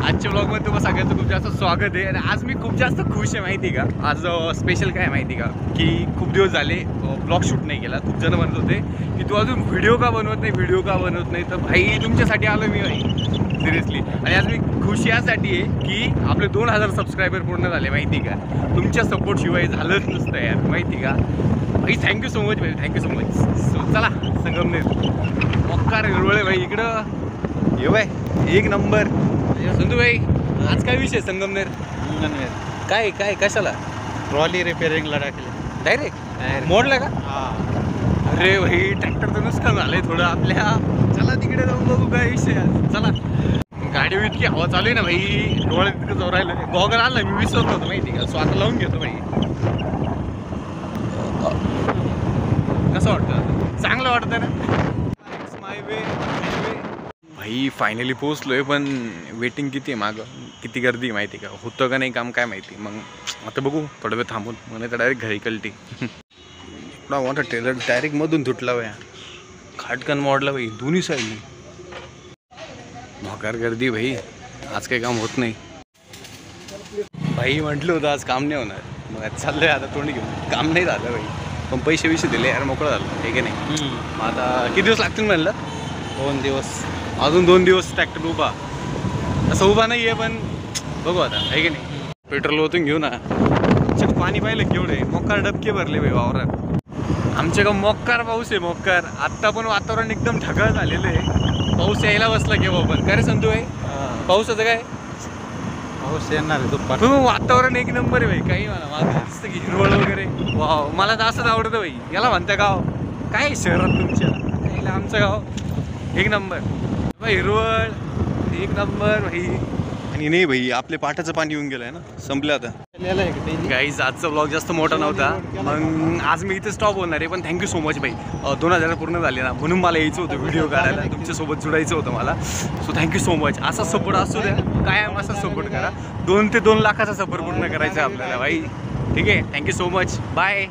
आजच्या ब्लॉगमध्ये तुम्हाला सगळ्यांचं खूप जास्त स्वागत आहे. आणि आज मी खूप जास्त खुश आहे माहिती का. आज स्पेशल काय माहिती का की खूप दिवस झाले ब्लॉग शूट नाही केला. खूप जण म्हणत होते की तू अजून व्हिडिओ का बनवत नाही तर भाई तुमच्यासाठी आलो मी भाई सिरियसली. आणि आज मी खुश यासाठी आहे की आपले 2000 सबस्क्रायबर पूर्ण झाले माहिती का. तुमच्या सपोर्ट शिवाय झालंच नसतं यार माहिती का भाई. थँक्यू सो मच भाई, थँक्यू सो मच. सो चला संगमनेर मोक्कार हिरवळे भाई इकडं ये भाई एक नंबर. संधू भाई आज काय विषय संगमनेर काय काय कशाला ट्रॉली रिपेअरिंगला टाकले डायरेक्ट मोडलं का. अरे भाई ट्रॅक्टरचं नुकसान झालंय थोडं आपल्या. चला तिकडे जाऊन बघू काय विषय. चला गाडी इतकी हवा चालू आहे ना भाई डोळ्यात इतकं जाऊ राहिलं. गॉगल आलं मी विसरलो होतो माहिती का. स्वतः लावून घेतो भाई. कसं वाटतं चांगलं वाटतं ना. माय वे भाई फायनली पोहोचलोय पण वेटिंग किती आहे मागं किती गर्दी आहे माहिती का. होतं का नाही काम काय माहिती. मग आता बघू थोडं वेळ थांबून मग नाही तर डायरेक्ट घरी कलटी. एवढा मोठा ट्रेलर डायरेक्ट मधून तुटला वया खाटकन मोडला भाई दोन्ही साईडनी. भोकार गर्दी भाई आज काही काम होत नाही. भाई म्हटलं होतं आज काम नाही होणार मग चाललंय आता तोंड घेऊन. काम नाही झालं भाई पण पैसे दिले यार मोकळं झालं ठीक आहे नाही. मग आता किती दिवस लागतील म्हणलं. 2 दिवस अजून 2 दिवस ट्रॅक्टर उभा असं उभा नाही आहे पण बघू आता आहे की नाही. पेट्रोल ओतून घेऊ ना. पाणी पाहिलं केवढे मोक्कार डबके भरले भाई वावरात. आमच्या गाव मोक्कार पाऊस आहे मोक्कार. आत्ता पण वातावरण एकदम ढगाळ झालेलं आहे. पाऊस यायला बसला केव्हा पण काय रे संतू आहे पावसाचं काय पाऊस येणार दुपार. वातावरण एक नंबर आहे भाई. काही म्हणा माझं दिसतं की हिरवळ वगैरे वाव. मला तर असंच आवडतं भाई. याला म्हणतं गाव काय शहरात तुमच्या आमचं गाव एक नंबर भाई. हिरवळ एक नंबर भाई. आणि नाही भाई आपले पाटाचं पाणी येऊन गेलंय ना संपलं आता. गाईज आजचा ब्लॉग जास्त मोठा नव्हता मग आज मी इथे स्टॉप होणार आहे. पण थँक्यू सो मच भाई 2000 पूर्ण झाले ना म्हणून मला यायचं होतं व्हिडिओ काढायला तुमच्यासोबत जुडायचं होतं मला. So thank you so much. असा सपोर्ट असू द्या कायम असा सपोर्ट करा. 2 ते 2 लाखाचा सफर पूर्ण करायचा आहे आपल्याला भाई ठीक आहे. Thank you so much bye.